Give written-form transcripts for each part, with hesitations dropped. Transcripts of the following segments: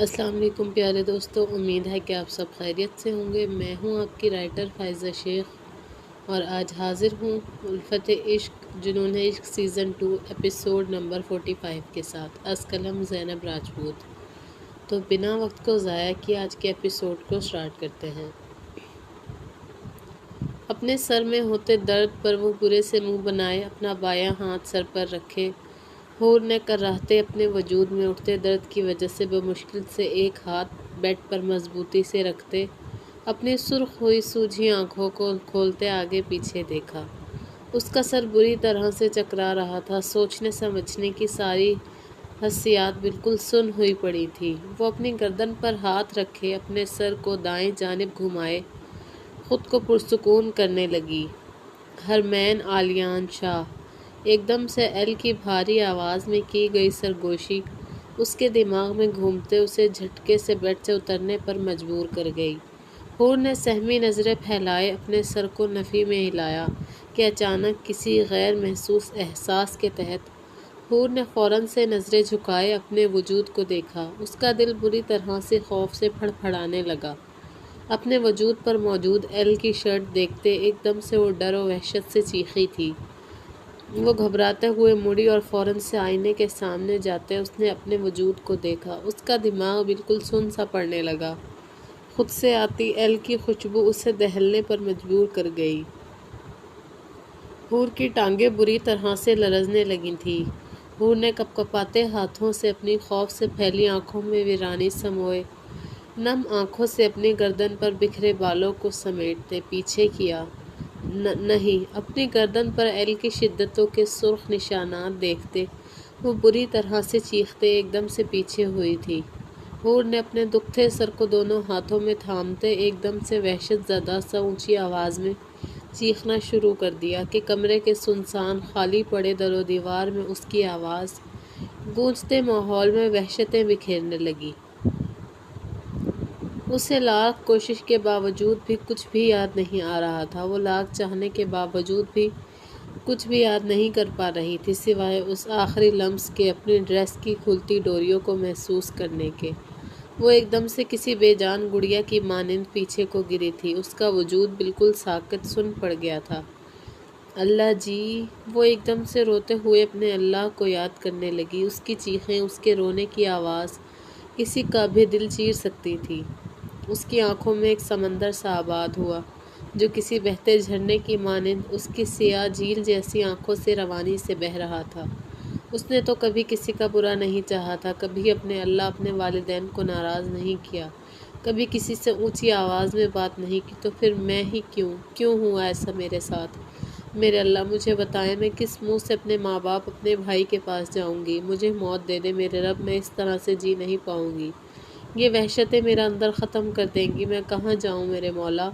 السلام علیکم پیارے دوستوں، امید ہے کہ آپ سب خیریت سے ہوں گے۔ میں ہوں آپ کی رائٹر فائزہ شیخ اور آج حاضر ہوں الفت عشق جنون عشق سیزن 2 ایپیسوڈ نمبر 45 کے ساتھ۔ از قلم زینب راجپوت۔ تو بنا وقت کو ضائع کیے آج کے ایپیسوڈ کو سٹارٹ کرتے ہیں۔ اپنے سر میں ہوتے درد پر وہ برے سے منہ بنائے اپنا بایاں ہاتھ سر پر رکھے حور نے کراہتے اپنے وجود میں اٹھتے درد کی وجہ سے بمشکل سے ایک ہاتھ بیڈ پر مضبوطی سے رکھتے اپنی سرخ ہوئی سوجھی آنکھوں کو کھولتے آگے پیچھے دیکھا۔ اس کا سر بری طرح سے چکرا رہا تھا، سوچنے سمجھنے کی ساری حسیات بالکل سن ہوئی پڑی تھی۔ وہ اپنی گردن پر ہاتھ رکھے اپنے سر کو دائیں جانب گھمائے خود کو پرسکون کرنے لگی۔ حرمین عالیان شاہ۔ ایک دم سے ایل کی بھاری آواز میں کی گئی سرگوشی اس کے دماغ میں گھومتے اسے جھٹکے سے بیڈ سے اترنے پر مجبور کر گئی۔ حور نے سہمی نظریں پھیلائے اپنے سر کو نفی میں ہلایا کہ اچانک کسی غیر محسوس احساس کے تحت حور نے فوراً سے نظریں جھکائے اپنے وجود کو دیکھا۔ اس کا دل بری طرح سے خوف سے پھڑ پھڑانے لگا۔ اپنے وجود پر موجود ایل کی شرٹ دیکھتے ایک دم سے وہ ڈر و وحشت سے چیخی تھی۔ وہ گھبراتے ہوئے مڑی اور فوراً سے آئینے کے سامنے جاتے اس نے اپنے وجود کو دیکھا۔ اس کا دماغ بالکل سن سا پڑنے لگا۔ خود سے آتی ایل کی خوشبو اسے دہلنے پر مجبور کر گئی۔ حور کی ٹانگیں بری طرح سے لرزنے لگی تھیں۔ حور نے کپکپاتے ہاتھوں سے اپنی خوف سے پھیلی آنکھوں میں ویرانی سموئے نم آنکھوں سے اپنی گردن پر بکھرے بالوں کو سمیٹتے پیچھے کیا۔ نہیں، اپنی گردن پر ایل کی شدتوں کے سرخ نشانات دیکھتے وہ بری طرح سے چیختے ایک دم سے پیچھے ہوئی تھی۔ حور نے اپنے دکھتے سر کو دونوں ہاتھوں میں تھامتے ایک دم سے وحشت زدہ سا اونچی آواز میں چیخنا شروع کر دیا کہ کمرے کے سنسان خالی پڑے در و دیوار میں اس کی آواز گونجتے ماحول میں وحشتیں بکھیرنے لگی۔ اسے لاکھ کوشش کے باوجود بھی کچھ بھی یاد نہیں آ رہا تھا۔ وہ لاکھ چاہنے کے باوجود بھی کچھ بھی یاد نہیں کر پا رہی تھی سوائے اس آخری لمس کے اپنی ڈریس کی کھلتی ڈوریوں کو محسوس کرنے کے۔ وہ ایک دم سے کسی بے جان گڑیا کی مانند پیچھے کو گری تھی۔ اس کا وجود بالکل ساکت سن پڑ گیا تھا۔ اللہ جی! وہ ایک دم سے روتے ہوئے اپنے اللہ کو یاد کرنے لگی۔ اس کی چیخیں، اس کے رونے کی آواز کسی کا بھی دل چیر سکتی تھی۔ اس کی آنکھوں میں ایک سمندر سا آباد ہوا جو کسی بہتے جھرنے کی مانند اس کی سیاہ جھیل جیسی آنکھوں سے روانی سے بہہ رہا تھا۔ اس نے تو کبھی کسی کا برا نہیں چاہا تھا، کبھی اپنے اللہ اپنے والدین کو ناراض نہیں کیا، کبھی کسی سے اونچی آواز میں بات نہیں کی، تو پھر میں ہی کیوں ہوا ایسا میرے ساتھ؟ میرے اللہ مجھے بتائیں میں کس منہ سے اپنے ماں باپ اپنے بھائی کے پاس جاؤں گی؟ مجھے موت دے دے میرے رب، میں اس طرح سے جی نہیں پاؤں گی۔ یہ وحشتیں میرا اندر ختم کر دیں گی، میں کہاں جاؤں میرے مولا؟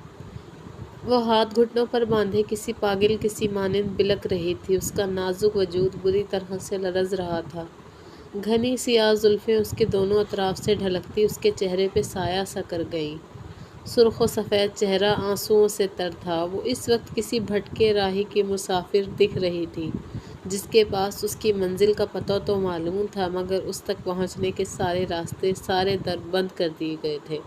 وہ ہاتھ گھٹنوں پر باندھے کسی پاگل کسی مانند بلک رہی تھی۔ اس کا نازک وجود بری طرح سے لرز رہا تھا۔ گھنی سیاہ زلفیں اس کے دونوں اطراف سے ڈھلکتی اس کے چہرے پہ سایہ سا کر گئیں۔ سرخ و سفید چہرہ آنسوؤں سے تر تھا۔ وہ اس وقت کسی بھٹکے راہی کی مسافر دکھ رہی تھی جس کے پاس اس کی منزل کا پتہ تو معلوم تھا مگر اس تک پہنچنے کے سارے راستے، سارے در بند کر دیے گئے تھے۔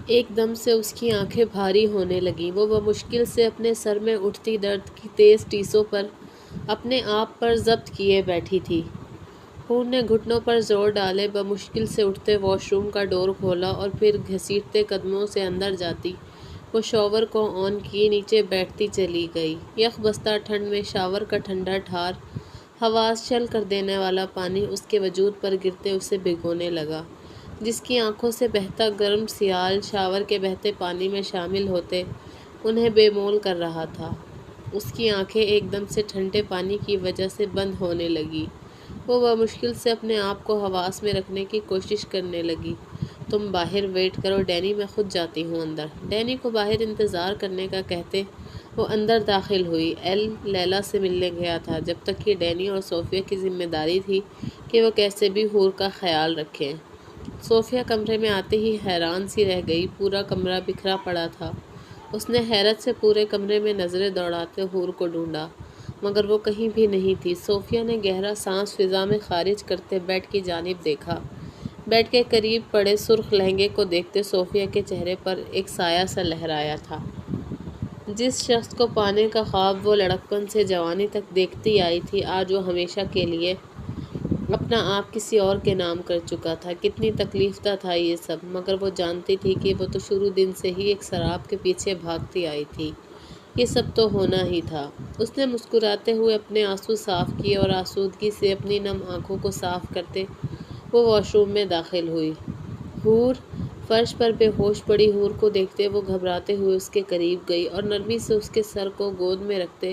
ایک دم سے اس کی آنکھیں بھاری ہونے لگیں۔ وہ بمشکل سے اپنے سر میں اٹھتی درد کی تیز ٹیسوں پر اپنے آپ پر ضبط کیے بیٹھی تھی۔ حور نے گھٹنوں پر زور ڈالے بمشکل سے اٹھتے واش روم کا ڈور کھولا اور پھر گھسیٹتے قدموں سے اندر جاتی وہ شاور کو آن کیے نیچے بیٹھتی چلی گئی۔ یخ بستہ ٹھنڈ میں شاور کا ٹھنڈا ٹھار حواس شل کر دینے والا پانی اس کے وجود پر گرتے اسے بھگونے لگا۔ جس کی آنکھوں سے بہتا گرم سیال شاور کے بہتے پانی میں شامل ہوتے انہیں بے مول کر رہا تھا۔ اس کی آنکھیں ایک دم سے ٹھنڈے پانی کی وجہ سے بند ہونے لگی۔ وہ بمشکل سے اپنے آپ کو حواس میں رکھنے کی کوشش کرنے لگی۔ تم باہر ویٹ کرو ڈینی، میں خود جاتی ہوں اندر۔ ڈینی کو باہر انتظار کرنے کا کہتے وہ اندر داخل ہوئی۔ ایل لیلا سے ملنے گیا تھا، جب تک کہ ڈینی اور صوفیہ کی ذمہ داری تھی کہ وہ کیسے بھی حور کا خیال رکھیں۔ صوفیہ کمرے میں آتے ہی حیران سی رہ گئی۔ پورا کمرہ بکھرا پڑا تھا۔ اس نے حیرت سے پورے کمرے میں نظریں دوڑاتے حور کو ڈھونڈا۔ مگر وہ کہیں بھی نہیں تھی۔ صوفیہ نے گہرا سانس فضا میں خارج کرتے بیڈ کی جانب دیکھا۔ بیڈ کے قریب پڑے سرخ لہنگے کو دیکھتے صوفیہ کے چہرے پر ایک سایہ سا لہرایا تھا۔ جس شخص کو پانے کا خواب وہ لڑکپن سے جوانی تک دیکھتی آئی تھی، آج وہ ہمیشہ کے لیے اپنا آپ کسی اور کے نام کر چکا تھا۔ کتنی تکلیف دہ تھا یہ سب، مگر وہ جانتی تھی کہ وہ تو شروع دن سے ہی ایک سراب کے پیچھے بھاگتی آئی تھی۔ یہ سب تو ہونا ہی تھا۔ اس نے مسکراتے ہوئے اپنے آنسو صاف کیے اور آسودگی سے اپنی نم آنکھوں کو صاف کرتے وہ واش روم میں داخل ہوئی۔ حور فرش پر بے ہوش پڑی حور کو دیکھتے وہ گھبراتے ہوئے اس کے قریب گئی اور نرمی سے اس کے سر کو گود میں رکھتے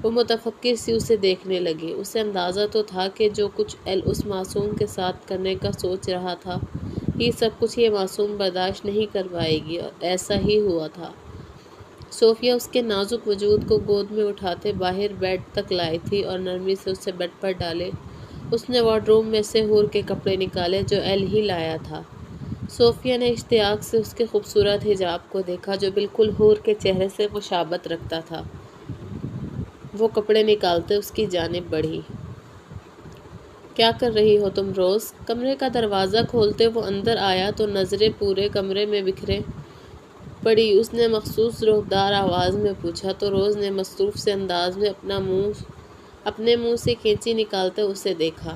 وہ متفکر سی اسے دیکھنے لگی۔ اسے اندازہ تو تھا کہ جو کچھ ایل اس معصوم کے ساتھ کرنے کا سوچ رہا تھا، یہ سب کچھ یہ معصوم برداشت نہیں کر پائے گی، اور ایسا ہی ہوا تھا۔ صوفیہ اس کے نازک وجود کو گود میں اٹھاتے باہر بیڈ تک لائی تھی اور نرمی سے اسے بیڈ پر ڈالے اس نے وارڈروب میں سے حور کے کپڑے نکالے جو ایل ہی لایا تھا۔ صوفیہ نے اشتیاق سے اس کے خوبصورت حجاب کو دیکھا جو بالکل حور کے چہرے سے مشابہت رکھتا تھا۔ وہ کپڑے نکالتے اس کی جانب بڑھی۔ کیا کر رہی ہو تم روز؟ کمرے کا دروازہ کھولتے وہ اندر آیا تو نظریں پورے کمرے میں بکھرے پڑی اس نے مخصوص روحدار آواز میں پوچھا تو روز نے مصروف سے انداز میں اپنے منہ سے کینچی نکالتے اسے دیکھا۔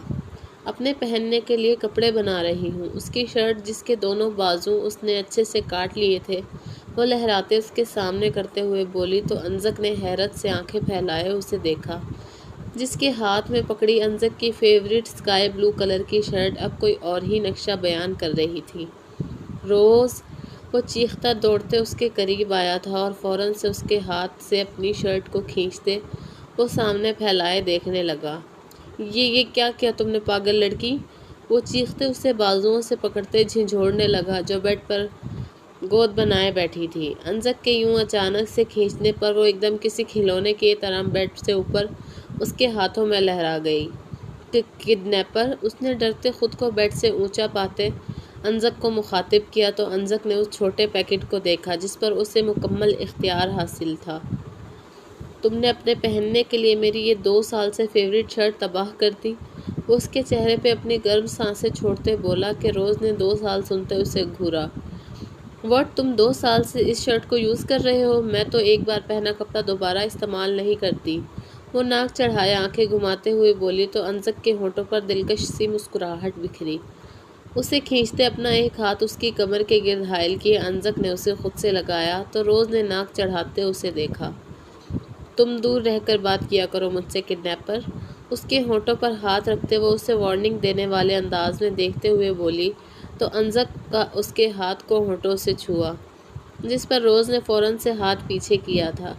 اپنے پہننے کے لیے کپڑے بنا رہی ہوں۔ اس کی شرٹ جس کے دونوں بازو اس نے اچھے سے کاٹ لیے تھے وہ لہراتے اس کے سامنے کرتے ہوئے بولی تو انزک نے حیرت سے آنکھیں پھیلائے اسے دیکھا، جس کے ہاتھ میں پکڑی انزک کی فیورٹ اسکائی بلو کلر کی شرٹ اب کوئی اور ہی نقشہ بیان کر رہی تھی۔ روز! وہ چیختا دوڑتے اس کے قریب آیا تھا اور فوراً سے اس کے ہاتھ سے اپنی شرٹ کو کھینچتے وہ سامنے پھیلائے دیکھنے لگا۔ یہ کیا تم نے پاگل لڑکی؟ وہ چیختے اسے بازوؤں سے پکڑتے جھنجھوڑنے لگا جو بیڈ پر گود بنائے بیٹھی تھی۔ انزک کے یوں اچانک سے کھینچنے پر وہ ایک دم کسی کھلونے کی طرح بیڈ سے اوپر اس کے ہاتھوں میں لہرا گئی۔ کڈنیپر! اس نے ڈرتے خود کو بیڈ سے اونچا پاتے انزک کو مخاطب کیا تو انزک نے اس چھوٹے پیکٹ کو دیکھا جس پر اسے مکمل اختیار حاصل تھا۔ تم نے اپنے پہننے کے لیے میری یہ 2 سال سے فیورٹ شرٹ تباہ کر دی۔ وہ اس کے چہرے پہ اپنی گرم سانسیں چھوڑتے بولا کہ روز نے 2 سال سنتے اسے گھورا۔ واٹ! تم 2 سال سے اس شرٹ کو یوز کر رہے ہو؟ میں تو ایک بار پہنا کپڑا دوبارہ استعمال نہیں کرتی۔ وہ ناک چڑھائے آنکھیں گھماتے ہوئے بولی تو انزک کے ہونٹوں پر دلکش سی مسکراہٹ بکھری۔ اسے کھینچتے اپنا ایک ہاتھ اس کی کمر کے گرد حائل کیے انزک نے اسے خود سے لگایا تو روز نے ناک چڑھاتے اسے دیکھا۔ تم دور رہ کر بات کیا کرو مجھ سے کڈنیپر! اس کے ہونٹوں پر ہاتھ رکھتے وہ اسے وارننگ دینے والے انداز میں دیکھتے ہوئے بولی تو انزک کا اس کے ہاتھ کو ہونٹوں سے چھوا، جس پر روز نے فوراً سے ہاتھ پیچھے کیا تھا۔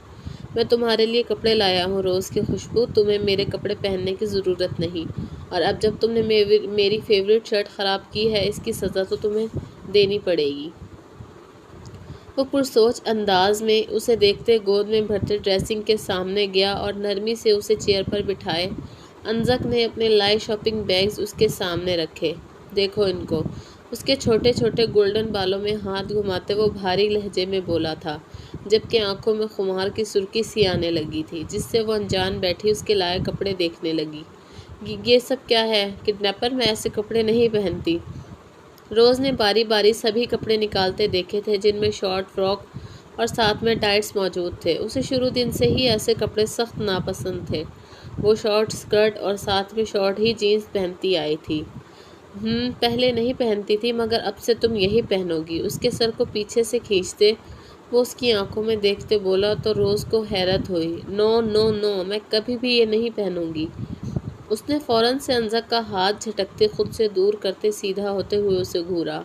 میں تمہارے لیے کپڑے لایا ہوں روز کی خوشبو، تمہیں میرے کپڑے پہننے کی ضرورت نہیں، اور اب جب تم نے میری فیورٹ شرٹ خراب کی ہے اس کی سزا تو تمہیں دینی پڑے گی۔ وہ پرسوچ انداز میں اسے دیکھتے گود میں بھرتے ڈریسنگ کے سامنے گیا اور نرمی سے اسے چیئر پر بٹھائے انزک نے اپنے لائے شاپنگ بیگز اس کے سامنے رکھے۔ دیکھو ان کو۔ اس کے چھوٹے چھوٹے گولڈن بالوں میں ہاتھ گھماتے وہ بھاری لہجے میں بولا تھا، جبکہ آنکھوں میں خمار کی سرخی سی آنے لگی تھی جس سے وہ انجان بیٹھی اس کے لائے کپڑے دیکھنے لگی۔ یہ سب کیا ہے کڈنیپر؟ میں ایسے کپڑے نہیں پہنتی۔ روز نے باری باری سبھی کپڑے نکالتے دیکھے تھے جن میں شارٹ فراک اور ساتھ میں ٹائٹس موجود تھے۔ اسے شروع دن سے ہی ایسے کپڑے سخت ناپسند تھے۔ وہ شارٹ سکرٹ اور ساتھ میں شارٹ ہی جینز پہنتی آئی تھی۔ پہلے نہیں پہنتی تھی مگر اب سے تم یہی پہنو گی۔ اس کے سر کو پیچھے سے کھینچتے وہ اس کی آنکھوں میں دیکھتے بولا تو روز کو حیرت ہوئی۔ نو نو نو، میں کبھی بھی یہ نہیں پہنوں گی۔ اس نے فوراً سے انزک کا ہاتھ جھٹکتے خود سے دور کرتے سیدھا ہوتے ہوئے اسے گھورا۔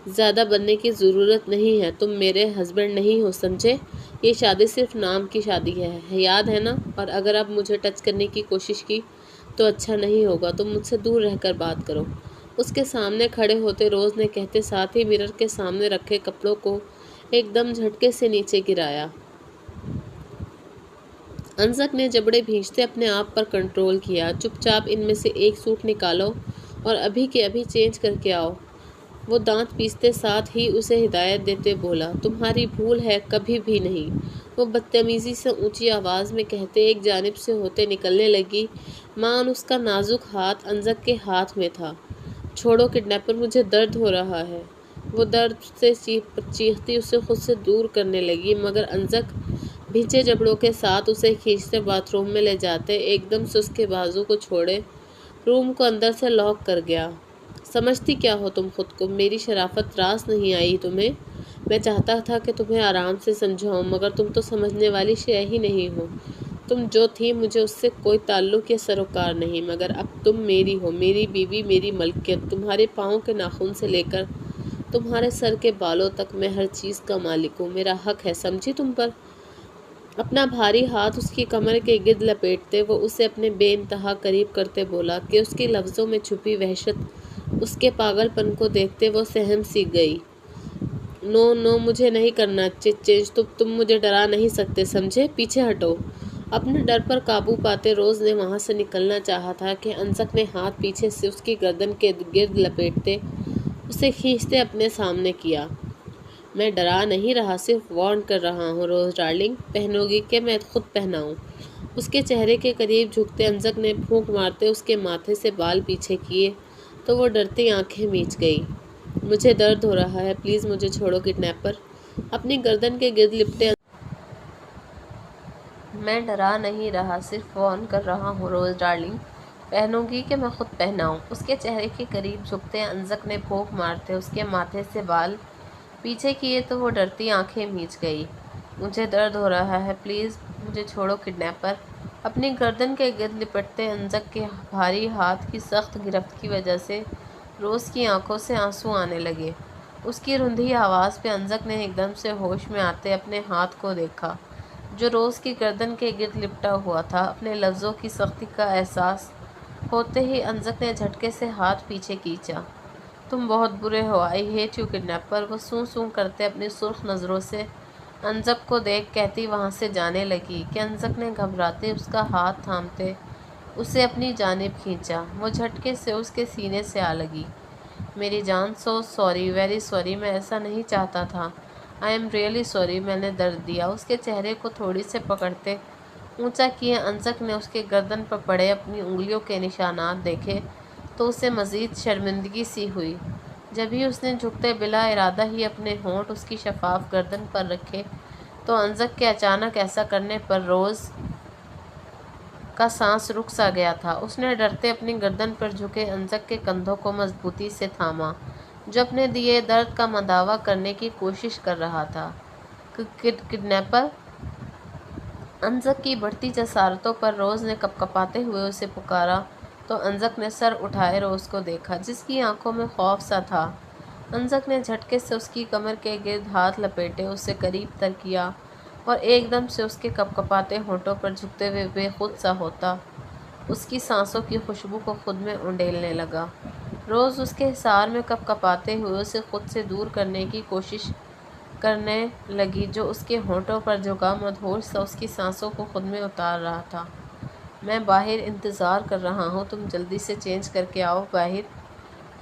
زیادہ بننے کی ضرورت نہیں ہے، تم میرے ہسبینڈ نہیں ہو سمجھے؟ یہ شادی صرف نام کی شادی ہے، یاد ہے نا؟ اور اگر اب مجھے ٹچ کرنے کی کوشش کی تو اچھا نہیں ہوگا، تم مجھ سے دور رہ کر بات کرو۔ اس کے سامنے کھڑے ہوتے روز نے کہتے ساتھ ہی مرر کے سامنے رکھے کپڑوں کو ایک دم جھٹکے سے نیچے گرایا۔ انزک نے جبڑے بھینچتے اپنے آپ پر کنٹرول کیا۔ چپ چاپ ان میں سے ایک سوٹ نکالو اور ابھی کے ابھی چینج کر کے آؤ۔ وہ دانت پیستے ساتھ ہی اسے ہدایت دیتے بولا۔ تمہاری بھول ہے، کبھی بھی نہیں۔ وہ بدتمیزی سے اونچی آواز میں کہتے ایک جانب سے ہوتے نکلنے لگی۔ مان اس کا نازک ہاتھ انزک کے ہاتھ میں تھا۔ چھوڑو کڈنیپر، مجھے درد ہو رہا ہے۔ وہ درد سے چیختی اسے خود سے دور کرنے لگی، مگر انزک بھینچے جبڑوں کے ساتھ اسے کھینچتے باتھ روم میں لے جاتے ایک دم سے اس کے بازو کو چھوڑے روم کو اندر سے لاک کر گیا۔ سمجھتی کیا ہو تم خود کو؟ میری شرافت راس نہیں آئی تمہیں؟ میں چاہتا تھا کہ تمہیں آرام سے سمجھاؤں، مگر تم تو سمجھنے والی شے ہی نہیں ہو۔ تم جو تھی مجھے اس سے کوئی تعلق یا سروکار نہیں، مگر اب تم میری ہو، میری بیوی، میری ملکیت۔ تمہارے پاؤں کے ناخن سے لے کر تمہارے سر کے بالوں تک میں ہر چیز کا مالک ہوں۔ میرا حق ہے سمجھی تم پر۔ اپنا بھاری ہاتھ اس کی کمر کے گرد لپیٹتے وہ اسے اپنے بے انتہا قریب کرتے بولا کہ اس کے لفظوں میں چھپی وحشت اس کے پاگل پن کو دیکھتے وہ سہم سی گئی۔ نو مجھے نہیں کرنا چینج، تم مجھے ڈرا نہیں سکتے، سمجھے؟ پیچھے ہٹو۔ اپنے ڈر پر قابو پاتے روز نے وہاں سے نکلنا چاہا تھا کہ انزک نے ہاتھ پیچھے سے اس کی گردن کے گرد لپیٹتے اسے کھینچتے اپنے سامنے کیا۔ میں ڈرا نہیں رہا، صرف وارن کر رہا ہوں روز ڈارلنگ۔ پہنو گی کہ میں خود پہناؤں؟ اس کے چہرے کے قریب جھکتے انزک نے پھونک مارتے اس کے ماتھے سے بال پیچھے کیے تو وہ ڈرتی آنکھیں میچ گئی۔ مجھے درد ہو رہا ہے، پلیز مجھے چھوڑو کڈنیپر۔ اپنی گردن کے گرد لپٹے میں ڈرا نہیں رہا، صرف وارن کر رہا ہوں روز ڈارلنگ۔ پہنو گی کہ میں خود پہناؤں؟ اس کے چہرے کے قریب جھکتے انزک نے پھونک مارتے اس کے ماتھے سے بال پیچھے کیے تو وہ ڈرتی آنکھیں میچ گئی۔ مجھے درد ہو رہا ہے، پلیز مجھے چھوڑو کڈنیپر۔ اپنی گردن کے گرد لپٹتے انزک کے بھاری ہاتھ کی سخت گرفت کی وجہ سے روز کی آنکھوں سے آنسو آنے لگے۔ اس کی رندھی آواز پہ انزک نے ایک دم سے ہوش میں آتے اپنے ہاتھ کو دیکھا جو روز کی گردن کے گرد لپٹا ہوا تھا۔ اپنے لفظوں کی سختی کا احساس ہوتے ہی انزک نے جھٹکے سے ہاتھ پیچھے کھینچا۔ تم بہت برے ہو، آئی ہیٹ یو کڈنیپر۔ وہ سوں کرتے اپنی سرخ نظروں سے انزک کو دیکھ کہتی وہاں سے جانے لگی کہ انزک نے گھبراتے اس کا ہاتھ تھامتے اسے اپنی جانب کھینچا۔ وہ جھٹکے سے اس کے سینے سے آ لگی۔ میری جان، سو سوری، ویری سوری، میں ایسا نہیں چاہتا تھا، آئی ایم ریئلی سوری، میں نے درد دیا۔ اس کے چہرے کو تھوڑی سے پکڑتے اونچا کیے انزک نے اس کے گردن پر پڑے اپنی انگلیوں کے نشانات دیکھے تو اسے مزید شرمندگی سی ہوئی۔ جبھی اس نے جھکتے بلا ارادہ ہی اپنے ہونٹ اس کی شفاف گردن پر رکھے تو انزک کے اچانک ایسا کرنے پر روز کا سانس رک سا گیا تھا۔ اس نے ڈرتے اپنی گردن پر جھکے انزک کے کندھوں کو مضبوطی سے تھاما جو اپنے دیے درد کا مداوا کرنے کی کوشش کر رہا تھا۔ کڈنیپر! انزک کی بڑھتی جسارتوں پر روز نے کپکپاتے ہوئے اسے پکارا تو انزک نے سر اٹھائے روز کو دیکھا جس کی آنکھوں میں خوف سا تھا۔ انزک نے جھٹکے سے اس کی کمر کے گرد ہاتھ لپیٹے اسے قریب تر کیا اور ایک دم سے اس کے کپکپاتے ہونٹوں پر جھکتے ہوئے بے خود سا ہوتا اس کی سانسوں کی خوشبو کو خود میں انڈیلنے لگا۔ روز اس کے حصار میں کپکپاتے ہوئے اسے خود سے دور کرنے کی کوشش کرنے لگی جو اس کے ہونٹوں پر جھکا مدہوش سا اس کی سانسوں کو خود میں اتار رہا تھا۔ میں باہر انتظار کر رہا ہوں، تم جلدی سے چینج کر کے آؤ باہر،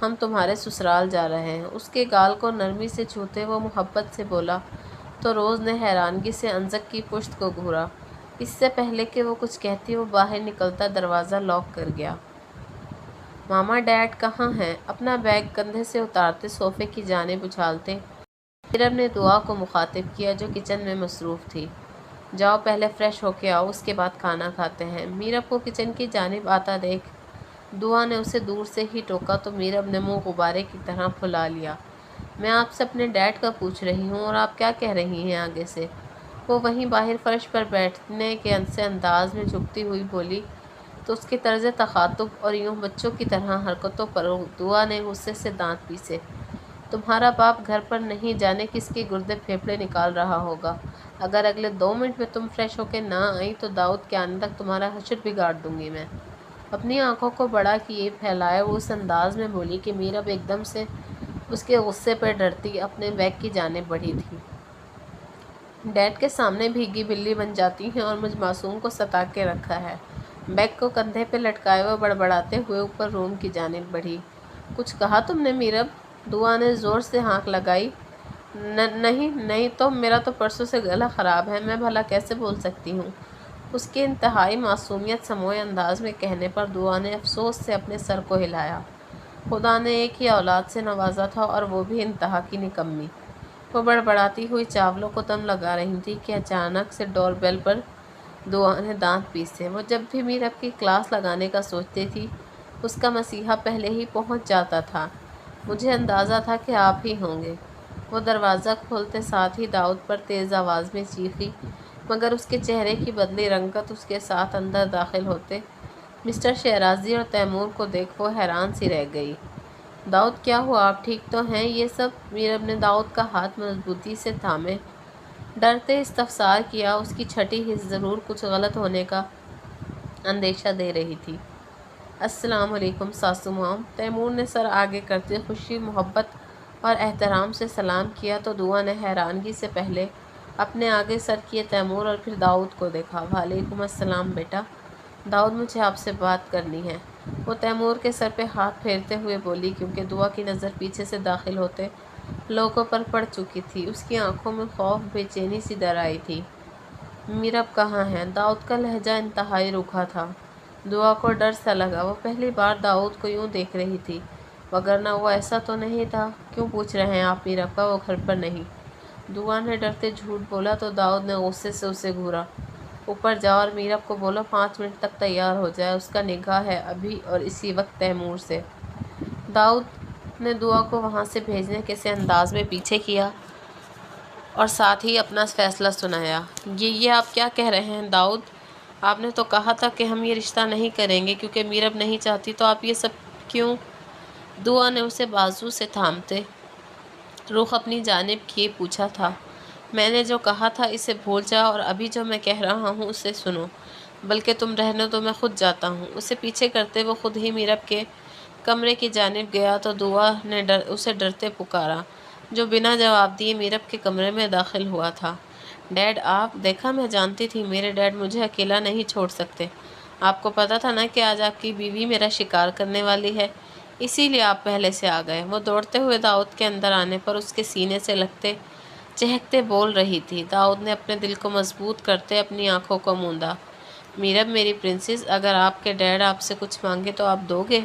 ہم تمہارے سسرال جا رہے ہیں۔ اس کے گال کو نرمی سے چھوتے وہ محبت سے بولا تو روز نے حیرانگی سے انزک کی پشت کو گھورا۔ اس سے پہلے کہ وہ کچھ کہتی وہ باہر نکلتا دروازہ لاک کر گیا۔ ماما ڈیڈ کہاں ہیں؟ اپنا بیگ کندھے سے اتارتے صوفے کی جانب اچھالتے میرب نے دعا کو مخاطب کیا جو کچن میں مصروف تھی۔ جاؤ پہلے فریش ہو کے آؤ، اس کے بعد کھانا کھاتے ہیں۔ میرب کو کچن کی جانب آتا دیکھ دعا نے اسے دور سے ہی ٹوکا تو میرب نے منہ غبارے کی طرح پھلا لیا۔ میں آپ سے اپنے ڈیڈ کا پوچھ رہی ہوں اور آپ کیا کہہ رہی ہیں آگے سے؟ وہ وہیں باہر فرش پر بیٹھنے کے سے انداز میں جھکتی ہوئی بولی تو اس کے طرز تخاطب اور یوں بچوں کی طرح حرکتوں پر دعا نے غصے سے دانت پیسے۔ تمہارا باپ گھر پر نہیں جانے کس کے گردے پھیپھڑے نکال رہا ہوگا۔ اگر اگلے 2 منٹ میں تم فریش ہو کے نہ آئیں تو داؤد کے آنے تک تمہارا حشر بگاڑ دوں گی میں۔ اپنی آنکھوں کو بڑا کیے پھیلائے وہ اس انداز میں بولی کہ میرب ایک دم سے اس کے غصے پر ڈرتی اپنے بیگ کی جانب بڑھی تھی۔ ڈیڈ کے سامنے بھیگی بلی بن جاتی ہیں اور مجھ معصوم کو ستا کے رکھا ہے۔ بیگ کو کندھے پہ لٹکائے وہ بڑبڑاتے ہوئے اوپر روم کی جانب بڑھی۔ کچھ کہا تم نے میرب؟ دعا نے زور سے ہانک لگائی نہیں تو میرا تو پرسوں سے گلا خراب ہے، میں بھلا کیسے بول سکتی ہوں؟ اس کے انتہائی معصومیت سموئے انداز میں کہنے پر دعا نے افسوس سے اپنے سر کو ہلایا۔ خدا نے ایک ہی اولاد سے نوازا تھا اور وہ بھی انتہا کی نکمی۔ وہ بڑبڑاتی ہوئی چاولوں کو دم لگا رہی تھی کہ اچانک سے ڈور بیل پر دعا نے دانت پیسے۔ وہ جب بھی میرب کی کلاس لگانے کا سوچتی تھی، اس کا مسیحا پہلے ہی پہنچ جاتا تھا۔ مجھے اندازہ تھا کہ آپ ہی ہوں گے۔ وہ دروازہ کھولتے ساتھ ہی داؤد پر تیز آواز میں چیخی، مگر اس کے چہرے کی بدلی رنگت اس کے ساتھ اندر داخل ہوتے مسٹر شیرازی اور تیمور کو دیکھ وہ حیران سی رہ گئی۔ داؤد کیا ہوا، آپ ٹھیک تو ہیں؟ یہ سب میرب نے داؤد کا ہاتھ مضبوطی سے تھامے ڈرتے استفسار کیا۔ اس کی چھٹی حس ضرور کچھ غلط ہونے کا اندیشہ دے رہی تھی۔ السلام علیکم ساسو مام، تیمور نے سر آگے کرتے خوشی، محبت اور احترام سے سلام کیا تو دعا نے حیرانگی سے پہلے اپنے آگے سر کیے تیمور اور پھر داؤد کو دیکھا۔ وعلیکم السلام بیٹا داؤد، مجھے آپ سے بات کرنی ہے، وہ تیمور کے سر پہ ہاتھ پھیرتے ہوئے بولی، کیونکہ دعا کی نظر پیچھے سے داخل ہوتے لوگوں پر پڑ چکی تھی۔ اس کی آنکھوں میں خوف، بے چینی سی در آئی تھی۔ میرب کہاں ہے؟ داؤد کا لہجہ انتہائی روکھا تھا۔ دعا کو ڈر سا لگا، وہ پہلی بار داؤد کو یوں دیکھ رہی تھی، وگرنہ وہ ایسا تو نہیں تھا۔ کیوں پوچھ رہے ہیں آپ میرب کا؟ وہ گھر پر نہیں، دعا نے ڈرتے جھوٹ بولا تو داؤد نے غصے سے اسے گھورا۔ اوپر جاؤ اور میرب کو بولو 5 منٹ تک تیار ہو جائے، اس کا نکاح ہے ابھی اور اسی وقت تیمور سے۔ داؤد نے دعا کو وہاں سے بھیجنے کے سے انداز میں پیچھے کیا اور ساتھ ہی اپنا فیصلہ سنایا۔ یہ آپ کیا کہہ رہے ہیں داؤد؟ آپ نے تو کہا تھا کہ ہم یہ رشتہ نہیں کریں گے کیونکہ میرب نہیں چاہتی، تو آپ یہ سب کیوں؟ دعا نے اسے بازو سے تھامتے رخ اپنی جانب کیے پوچھا تھا۔ میں نے جو کہا تھا اسے بھول جاؤ اور ابھی جو میں کہہ رہا ہوں اسے سنو، بلکہ تم رہنے دو، میں خود جاتا ہوں۔ اسے پیچھے کرتے وہ خود ہی میرب کے کمرے کی جانب گیا تو دعا نے اسے ڈرتے پکارا، جو بنا جواب دیے میرب کے کمرے میں داخل ہوا تھا۔ ڈیڈ آپ؟ دیکھا، میں جانتی تھی میرے ڈیڈ مجھے اکیلا نہیں چھوڑ سکتے۔ آپ کو پتا تھا نا کہ آج آپ کی بیوی میرا شکار کرنے والی ہے، اسی لیے آپ پہلے سے آ گئے۔ وہ دوڑتے ہوئے داؤد کے اندر آنے پر اس کے سینے سے لگتے چہکتے بول رہی تھی۔ داؤد نے اپنے دل کو مضبوط کرتے اپنی آنکھوں کو موندا۔ میرب میری پرنسس، اگر آپ کے ڈیڈ آپ سے کچھ مانگے تو آپ دو گے؟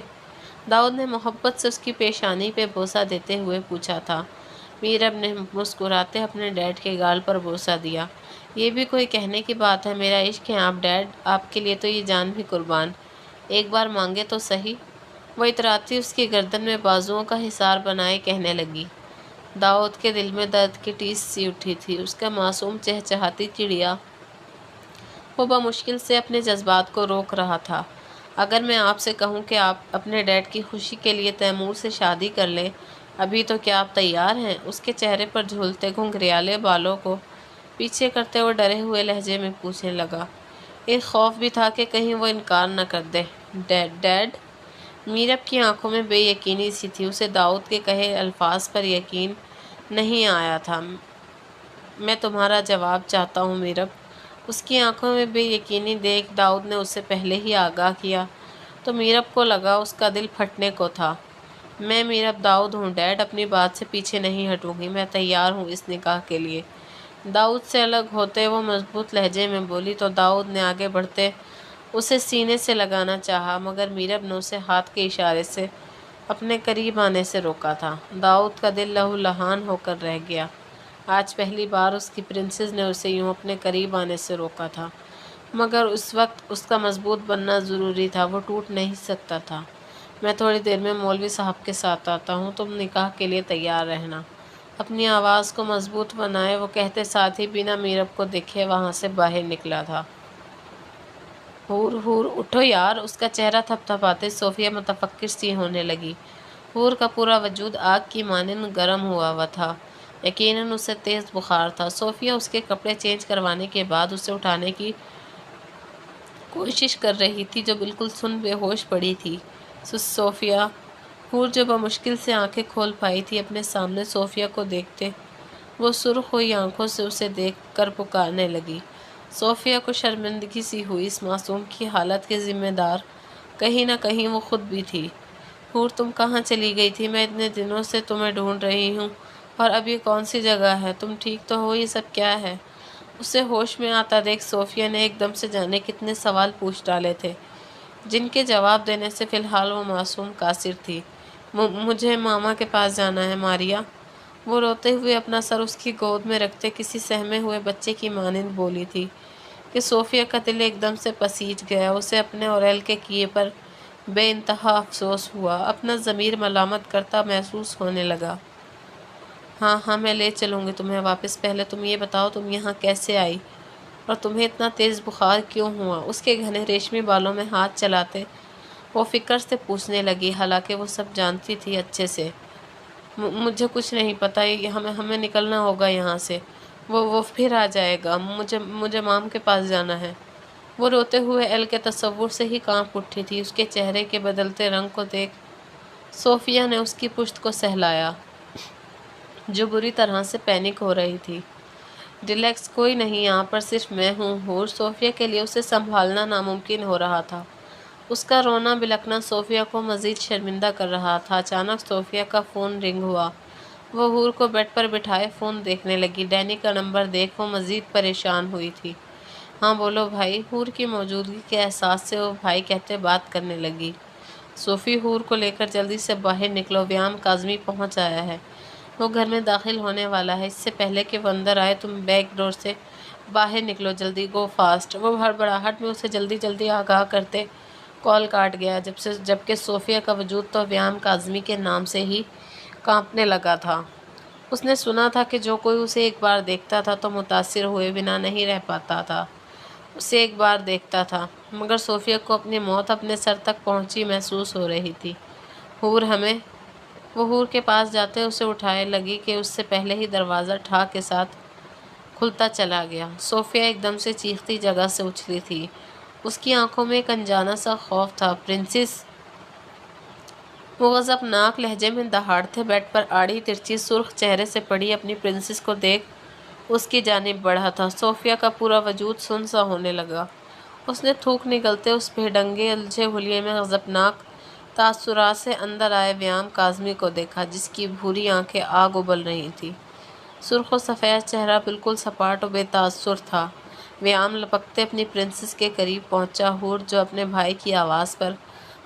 داؤد نے محبت سے اس کی پیشانی پہ بوسہ دیتے ہوئے پوچھا تھا۔ میرب نے مسکراتے اپنے ڈیڈ کے گال پر بوسہ دیا۔ یہ بھی کوئی کہنے کی بات ہے، میرا عشق ہے آپ ڈیڈ، آپ کے لیے تو یہ جان بھی قربان، ایک بار مانگے تو صحیح۔ وہ اتراتی اس کی گردن میں بازوؤں کا حصار بنائے کہنے لگی۔ داؤد کے دل میں درد کی ٹیس سی اٹھی تھی۔ اس کا معصوم چہچہاتی چڑیا وہ بمشکل سے اپنے جذبات کو روک رہا تھا۔ اگر میں آپ سے کہوں کہ آپ اپنے ڈیڈ کی خوشی کے لیے تیمور سے شادی کر لیں ابھی، تو کیا آپ تیار ہیں؟ اس کے چہرے پر جھولتے گھنگریالے بالوں کو پیچھے کرتے ہوئے ڈرے ہوئے لہجے میں پوچھنے لگا۔ ایک خوف بھی تھا کہ کہیں وہ انکار نہ کر دے۔ ڈیڈ؟ میرب کی آنکھوں میں بے یقینی سی تھی، اسے داؤد کے کہے الفاظ پر یقین نہیں آیا تھا۔ میں تمہارا جواب چاہتا ہوں میرب۔ اس کی آنکھوں میں بے یقینی دیکھ داؤد نے اسے پہلے ہی آگاہ کیا تو میرب کو لگا اس کا دل پھٹنے کو تھا۔ میں میرب داؤد ہوں ڈیڈ، اپنی بات سے پیچھے نہیں ہٹوں گی، میں تیار ہوں اس نکاح کے لیے۔ داؤد سے الگ ہوتے وہ مضبوط لہجے میں بولی تو داؤد نے آگے بڑھتے اسے سینے سے لگانا چاہا، مگر میرب نے اسے ہاتھ کے اشارے سے اپنے قریب آنے سے روکا تھا۔ داؤد کا دل لہو لہان ہو کر رہ گیا۔ آج پہلی بار اس کی پرنسس نے اسے یوں اپنے قریب آنے سے روکا تھا، مگر اس وقت اس کا مضبوط بننا ضروری تھا، وہ ٹوٹ نہیں سکتا تھا۔ میں تھوڑی دیر میں مولوی صاحب کے ساتھ آتا ہوں، تم نکاح کے لیے تیار رہنا۔ اپنی آواز کو مضبوط بنائے وہ کہتے ساتھ ہی بنا میرب کو دیکھے وہاں سے باہر نکلا تھا۔ حور اٹھو یار، اس کا چہرہ تھپ تھپاتے صوفیہ متفکر سی ہونے لگی۔ حور کا پورا وجود آگ کی مانند گرم ہوا تھا، یقیناً اسے تیز بخار تھا۔ صوفیہ اس کے کپڑے چینج کروانے کے بعد اسے اٹھانے کی کوشش کر رہی تھی جو بالکل سن بے ہوش پڑی تھی۔ صوفیہ! حور جو بمشکل سے آنکھیں کھول پائی تھی اپنے سامنے صوفیہ کو دیکھتے وہ سرخ ہوئی آنکھوں سے اسے دیکھ کر پکارنے لگی۔ صوفیہ کو شرمندگی سی ہوئی، اس معصوم کی حالت کے ذمہ دار کہیں نہ کہیں وہ خود بھی تھی۔ حور تم کہاں چلی گئی تھی؟ میں اتنے دنوں سے تمہیں ڈھونڈ رہی ہوں، اور اب یہ کون سی جگہ ہے؟ تم ٹھیک تو ہو؟ یہ سب کیا ہے؟ اسے ہوش میں آتا دیکھ صوفیہ نے ایک دم سے جانے کتنے سوال پوچھ ڈالے تھے، جن کے جواب دینے سے فی الحال وہ معصوم قاصر تھی۔ مجھے ماما کے پاس جانا ہے ماریا، وہ روتے ہوئے اپنا سر اس کی گود میں رکھتے کسی سہمے ہوئے بچے کی مانند بولی تھی کہ صوفیہ کا دل ایک دم سے پسیج گیا۔ اسے اپنے اور ایل کے کیے پر بے انتہا افسوس ہوا، اپنا ضمیر ملامت کرتا محسوس ہونے لگا۔ ہاں ہاں میں لے چلوں گی تمہیں واپس، پہلے تم یہ بتاؤ تم یہاں کیسے آئی اور تمہیں اتنا تیز بخار کیوں ہوا؟ اس کے گھنے ریشمی بالوں میں ہاتھ چلاتے وہ فکر سے پوچھنے لگی، حالانکہ وہ سب جانتی تھی اچھے سے۔ مجھے کچھ نہیں پتہ، ہمیں نکلنا ہوگا یہاں سے، وہ پھر آ جائے گا، مجھے مام کے پاس جانا ہے۔ وہ روتے ہوئے ایل کے تصور سے ہی کانپ اٹھی تھی۔ اس کے چہرے کے بدلتے رنگ کو دیکھ صوفیہ نے اس کی پشت کو سہلایا، جو بری طرح سے پینک ہو رہی تھی۔ ریلیکس، کوئی نہیں، یہاں پر صرف میں ہوں حور۔ صوفیہ کے لیے اسے سنبھالنا ناممکن ہو رہا تھا۔ اس کا رونا بلکنا صوفیہ کو مزید شرمندہ کر رہا تھا۔ اچانک صوفیہ کا فون رنگ ہوا۔ وہ حور کو بیڈ پر بٹھائے فون دیکھنے لگی۔ ڈینی کا نمبر دیکھ وہ مزید پریشان ہوئی تھی۔ ہاں بولو بھائی۔ حور کی موجودگی کے احساس سے وہ بھائی کہتے بات کرنے لگی۔ صوفی، حور کو لے کر جلدی سے باہر نکلو، ویام کاظمی پہنچ آیا ہے، وہ گھر میں داخل ہونے والا ہے۔ اس سے پہلے کہ وہ اندر آئے تم بیک ڈور سے باہر نکلو، جلدی، گو فاسٹ۔ وہ ہڑبڑاہٹ میں اسے جلدی جلدی آگاہ کرتے کال کاٹ گیا، جبکہ صوفیہ کا وجود تو ویام کاظمی کے نام سے ہی کانپنے لگا تھا۔ اس نے سنا تھا کہ جو کوئی اسے ایک بار دیکھتا تھا تو متاثر ہوئے بنا نہیں رہ پاتا تھا، اسے ایک بار دیکھتا تھا۔ مگر صوفیہ کو اپنی موت اپنے سر تک پہنچی محسوس ہو رہی تھی۔ حور ہمیں، وہ حور کے پاس جاتے اسے اٹھائے لگی کہ اس سے پہلے ہی دروازہ ٹھا کے ساتھ کھلتا چلا گیا۔ صوفیہ ایک دم سے چیختی جگہ سے اچھلی تھی۔ اس کی آنکھوں میں ایک انجانا سا خوف تھا۔ پرنسس، وہ غضبناک لہجے میں دہاڑتے بیڈ پر آڑی ترچھی سرخ چہرے سے پڑی اپنی پرنسس کو دیکھ اس کی جانب بڑھا تھا۔ صوفیہ کا پورا وجود سن سا ہونے لگا۔ اس نے تھوک نگلتے اس بھیڈنگے الجھے حلیے میں غضبناک تاثرات سے اندر آئے ویام کاظمی کو دیکھا، جس کی بھوری آنکھیں آگ ابل رہی تھیں۔ سرخ و سفید چہرہ بالکل سپاٹ و بے تاثر تھا۔ ویام لپکتے اپنی پرنسس کے قریب پہنچا۔ حور، جو اپنے بھائی کی آواز پر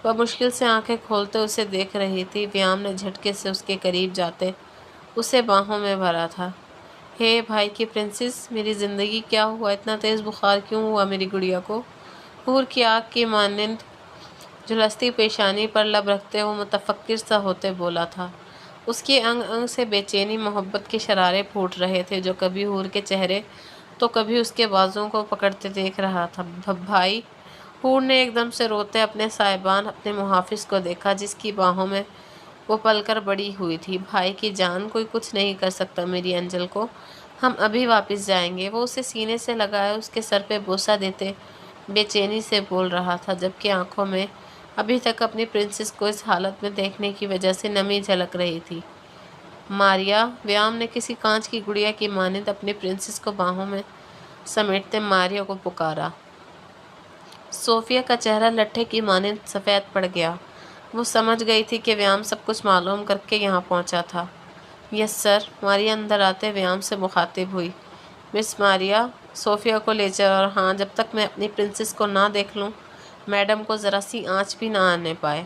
بمشکل سے آنکھیں کھولتے اسے دیکھ رہی تھی، ویام نے جھٹکے سے اس کے قریب جاتے اسے باہوں میں بھرا تھا۔ ہے بھائی کی پرنسس، میری زندگی، کیا ہوا؟ اتنا تیز بخار کیوں ہوا میری گڑیا کو؟ حور کی آگ کی مانند جھلستی پیشانی پر لب رکھتے وہ متفکر سا ہوتے بولا تھا۔ اس کی انگ انگ سے بے چینی محبت کے شرارے پھوٹ رہے تھے، جو کبھی حور کے چہرے تو کبھی اس کے بازوں کو پکڑتے دیکھ رہا تھا۔ بھائی! حور نے ایک دم سے روتے اپنے صاحبان، اپنے محافظ کو دیکھا، جس کی باہوں میں وہ پل کر بڑی ہوئی تھی۔ بھائی کی جان، کوئی کچھ نہیں کر سکتا میری انجل کو، ہم ابھی واپس جائیں گے۔ وہ اسے سینے سے لگائے اس کے سر پہ بوسہ دیتے بے چینی سے بول رہا تھا، جبکہ آنکھوں میں ابھی تک اپنی پرنسس کو اس حالت میں دیکھنے کی وجہ سے نمی جھلک رہی تھی۔ ماریا! ویام نے کسی کانچ کی گڑیا کی مانند اپنی پرنسس کو باہوں میں سمیٹتے ماریا کو پکارا۔ صوفیہ کا چہرہ لٹھے کی مانند سفید پڑ گیا۔ وہ سمجھ گئی تھی کہ ویام سب کچھ معلوم کر کے یہاں پہنچا تھا۔ یس سر، ماریا اندر آتے ویام سے مخاطب ہوئی۔ مس ماریا، صوفیہ کو لے چلو، اور ہاں، جب تک میں اپنی پرنسس کو نہ دیکھ لوں میڈم کو ذرا سی آنچ بھی نہ آنے پائے۔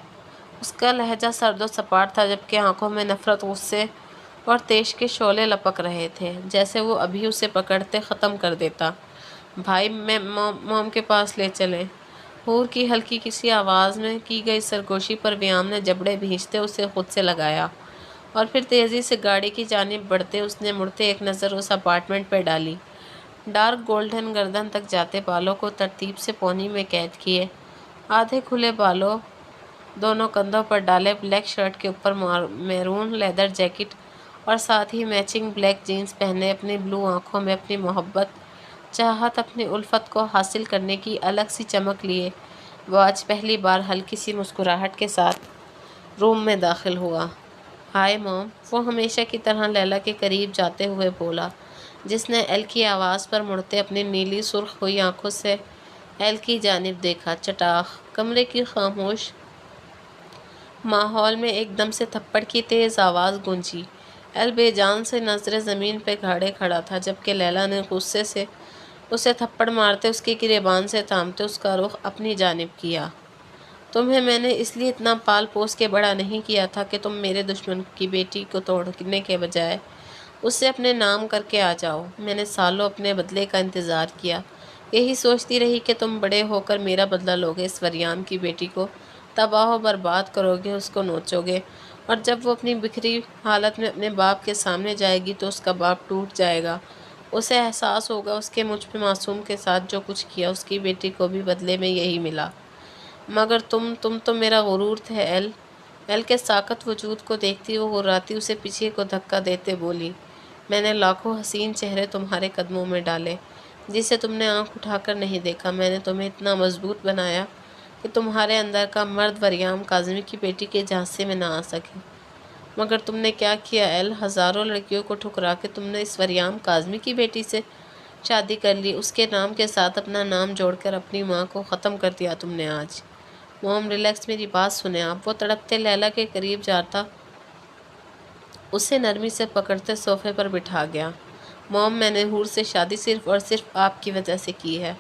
اس کا لہجہ سرد و سپاٹ تھا، جبکہ آنکھوں میں نفرت، غصے اور تیش کے شعلے لپک رہے تھے، جیسے وہ ابھی اسے پکڑتے ختم کر دیتا۔ بھائی، میں موم کے پاس لے چلیں۔ حور کی ہلکی کسی آواز میں کی گئی سرگوشی پر ویام نے جبڑے بھینچتے اسے خود سے لگایا، اور پھر تیزی سے گاڑی کی جانب بڑھتے اس نے مڑتے ایک نظر اس اپارٹمنٹ پہ ڈالی۔ ڈارک گولڈن گردن تک جاتے بالوں کو ترتیب سے پونی میں قید کیے، آدھے کھلے بالوں دونوں کندھوں پر ڈالے، بلیک شرٹ کے اوپر میرون لیدر جیکٹ اور ساتھ ہی میچنگ بلیک جینز پہنے، اپنی بلو آنکھوں میں اپنی محبت، چاہت، اپنی الفت کو حاصل کرنے کی الگ سی چمک لیے، وہ آج پہلی بار ہلکی سی مسکراہٹ کے ساتھ روم میں داخل ہوا۔ ہائے موم، وہ ہمیشہ کی طرح لیلا کے قریب جاتے ہوئے بولا، جس نے ایل کی آواز پر مڑتے اپنی نیلی سرخ ہوئی آنکھوں سے ایل کی جانب دیکھا۔ چٹاخ! کمرے کی خاموش ماحول میں ایک دم سے تھپڑ کی تیز آواز گونجی۔ ایل بے جان سے نظریں زمین پہ گاڑے کھڑا تھا، جبکہ لیلا نے غصے سے اسے تھپڑ مارتے، اس کی گریبان سے تھامتے اس کا رخ اپنی جانب کیا۔ تمہیں میں نے اس لیے اتنا پال پوس کے بڑا نہیں کیا تھا کہ تم میرے دشمن کی بیٹی کو توڑنے کے بجائے اسے اپنے نام کر کے آ جاؤ۔ میں نے سالوں اپنے بدلے کا انتظار کیا، یہی سوچتی رہی کہ تم بڑے ہو کر میرا بدلہ لوگے، اس وریان کی بیٹی کو تباہ و برباد کرو گے، اس کو نوچو گے، اور جب وہ اپنی بکھری حالت میں اپنے باپ کے سامنے جائے گی تو اس کا باپ ٹوٹ جائے گا۔ اسے احساس ہوگا اس کے مجھ پہ معصوم کے ساتھ جو کچھ کیا اس کی بیٹی کو بھی بدلے میں یہی ملا۔ مگر تم تو میرا غرور تھے ایل۔ ایل کے ساکت وجود کو دیکھتی وہ غراتی اسے پیچھے کو دھکا دیتے بولی، میں نے لاکھوں حسین چہرے تمہارے قدموں میں ڈالے جسے تم نے آنکھ اٹھا کر نہیں دیکھا۔ میں نے تمہیں اتنا مضبوط بنایا کہ تمہارے اندر کا مرد وریام کاظمی کی بیٹی کے جھانسے میں نہ آ سکے۔ مگر تم نے کیا کیا ایل؟ ہزاروں لڑکیوں کو ٹھکرا کے تم نے اس وریام کاظمی کی بیٹی سے شادی کر لی، اس کے نام کے ساتھ اپنا نام جوڑ کر اپنی ماں کو ختم کر دیا تم نے آج۔ موم ریلیکس، میری بات سنیں آپ۔ وہ تڑپتے لیلا کے قریب جاتا اسے نرمی سے پکڑتے صوفے پر بٹھا گیا۔ موم، میں نے حور سے شادی صرف اور صرف آپ کی وجہ سے کی ہے۔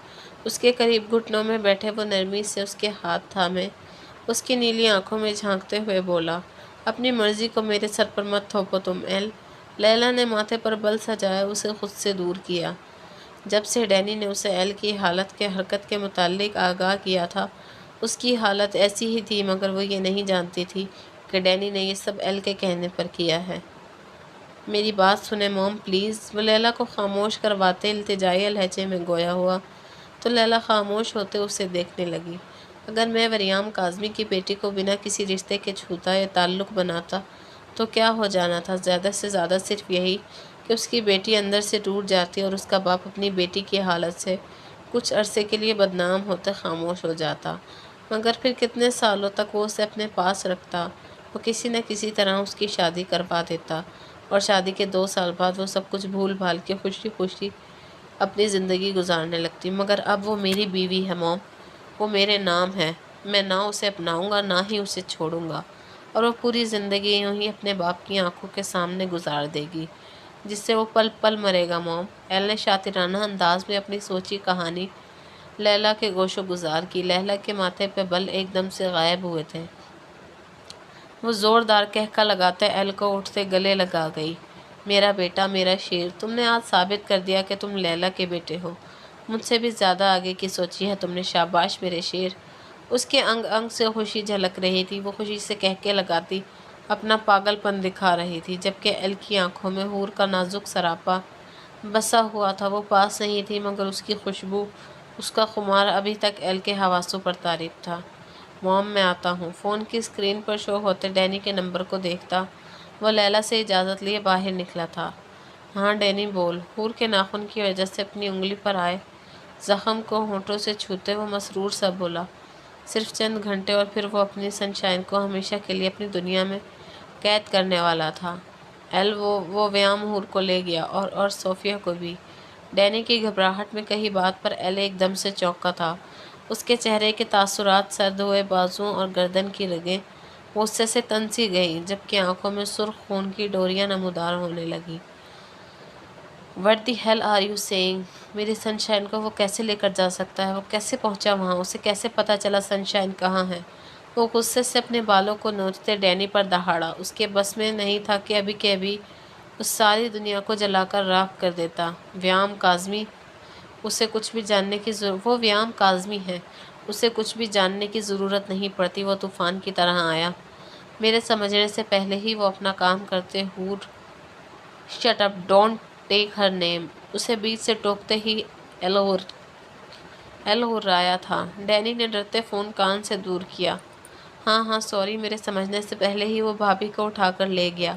اس کے قریب گھٹنوں میں بیٹھے وہ نرمی سے اس کے ہاتھ تھامے اس کی نیلی آنکھوں میں جھانکتے ہوئے بولا، اپنی مرضی کو میرے سر پر مت تھوپو تم ایل۔ لیلا نے ماتھے پر بل سجائے اسے خود سے دور کیا۔ جب سے ڈینی نے اسے ایل کی حالت کے حرکت کے متعلق آگاہ کیا تھا، اس کی حالت ایسی ہی تھی، مگر وہ یہ نہیں جانتی تھی کہ ڈینی نے یہ سب ایل کے کہنے پر کیا ہے۔ میری بات سنیں موم پلیز، وہ لیلا کو خاموش کرواتے التجائی لہجے میں گویا ہوا تو لیلا خاموش ہوتے اسے دیکھنے لگی۔ اگر میں وریام کاظمی کی بیٹی کو بنا کسی رشتے کے چھوتا یا تعلق بناتا تو کیا ہو جانا تھا؟ زیادہ سے زیادہ صرف یہی کہ اس کی بیٹی اندر سے ٹوٹ جاتی اور اس کا باپ اپنی بیٹی کی حالت سے کچھ عرصے کے لیے بدنام ہوتے خاموش ہو جاتا، مگر پھر کتنے سالوں تک وہ اسے اپنے پاس رکھتا۔ وہ کسی نہ کسی طرح اس کی شادی کروا دیتا اور شادی کے 2 سال بعد وہ سب کچھ بھول بھال کے خوشی خوشی اپنی زندگی گزارنے لگتی۔ مگر اب وہ میری بیوی ہے موم، وہ میرے نام ہے، میں نہ اسے اپناؤں گا نہ ہی اسے چھوڑوں گا، اور وہ پوری زندگی یوں ہی اپنے باپ کی آنکھوں کے سامنے گزار دے گی جس سے وہ پل پل مرے گا موم۔ ایل نے شاطرانہ انداز میں اپنی سوچی کہانی لیلا کے گوش و گزار کی۔ لیلا کے ماتھے پہ بل ایک دم سے غائب ہوئے تھے۔ وہ زوردار کہکا لگاتے ایل کو اٹھتے گلے لگا گئی، میرا بیٹا، میرا شیر، تم نے آج ثابت کر دیا کہ تم لیلا کے بیٹے ہو، مجھ سے بھی زیادہ آگے کی سوچی ہے تم نے، شاباش میرے شیر۔ اس کے انگ انگ سے خوشی جھلک رہی تھی، وہ خوشی سے کہکے لگاتی اپنا پاگل پن دکھا رہی تھی، جبکہ ایل کی آنکھوں میں حور کا نازک سراپا بسا ہوا تھا۔ وہ پاس نہیں تھی مگر اس کی خوشبو، اس کا خمار ابھی تک ایل کے حواسوں پر طارب تھا۔ موم میں آتا ہوں۔ فون کی اسکرین پر شو ہوتے ڈینی کے نمبر کو دیکھتا وہ لیلا سے اجازت لیے باہر نکلا تھا۔ ہاں ڈینی بول۔ حور کے ناخن کی وجہ سے اپنی انگلی پر آئے زخم کو ہونٹوں سے چھوتے وہ مسرور سا بولا، صرف چند گھنٹے اور پھر وہ اپنی سن شائن کو ہمیشہ کے لیے اپنی دنیا میں قید کرنے والا تھا۔ ایل وہ ویام حور کو لے گیا اور صوفیہ کو بھی۔ ڈینی کی گھبراہٹ میں کہی بات پر ایل ایک دم سے چونکا تھا۔ اس کے چہرے کے تاثرات، سرد ہوئے بازوؤں اور گردن کی رگیں غصے سے تن سی گئیں، جبکہ آنکھوں میں سرخ خون کی ڈوریاں نمودار ہونے لگیں۔ What the hell are you saying؟ میری سن شائن کو وہ کیسے لے کر جا سکتا ہے؟ وہ کیسے پہنچا وہاں؟ اسے کیسے پتہ چلا سن شائن کہاں ہے؟ وہ غصے سے اپنے بالوں کو نوچتے ڈینی پر دہاڑا۔ اس کے بس میں نہیں تھا کہ ابھی اس ساری دنیا کو جلا کر راکھ کر دیتا۔ ویام کاظمی، اسے کچھ بھی جاننے کی وہ ویام کاظمی ہے، اسے کچھ بھی جاننے کی ضرورت نہیں پڑتی۔ وہ طوفان کی طرح آیا میرے سمجھنے سے پہلے ہی وہ اپنا کام کرتے۔ حور شٹ اپ، ڈونٹ ٹیک ہر نیم۔ اسے بیچ سے ٹوکتے ہی ایل ہرایا تھا۔ ڈینی نے ڈرتے فون کان سے دور کیا۔ ہاں سوری، میرے سمجھنے سے پہلے ہی وہ بھابھی کو اٹھا کر لے گیا۔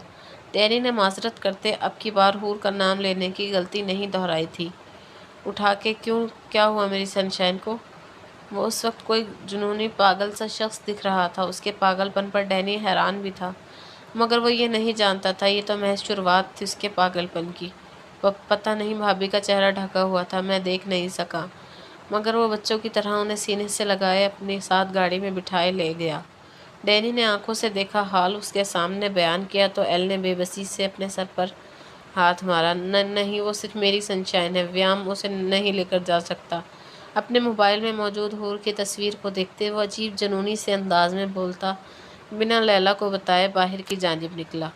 ڈینی نے معذرت کرتے اب کی بار حور کا نام لینے کی غلطی نہیں دہرائی تھی۔ اٹھا کے کیوں؟ کیا ہوا میری سن شائن کو؟ وہ اس وقت کوئی جنونی پاگل سا شخص دکھ رہا تھا۔ اس کے پاگل پن پر ڈینی حیران بھی تھا، مگر وہ یہ نہیں جانتا تھا یہ تو محض شروعات تھی اس کے پاگل پن کی۔ پتہ نہیں، بھابھی کا چہرہ ڈھکا ہوا تھا، میں دیکھ نہیں سکا، مگر وہ بچوں کی طرح انہیں سینے سے لگائے اپنے ساتھ گاڑی میں بٹھائے لے گیا۔ ڈینی نے آنکھوں سے دیکھا حال اس کے سامنے بیان کیا تو ایل نے بے بسی سے اپنے سر پر ہاتھ مارا۔ نہیں، وہ صرف میری سنشائن ہے، ویام اسے نہیں لے کر جا سکتا۔ اپنے موبائل میں موجود حور کی تصویر کو دیکھتے وہ عجیب جنونی سے انداز میں بولتا بنا لیلا کو بتائے باہر کی جانب نکلا۔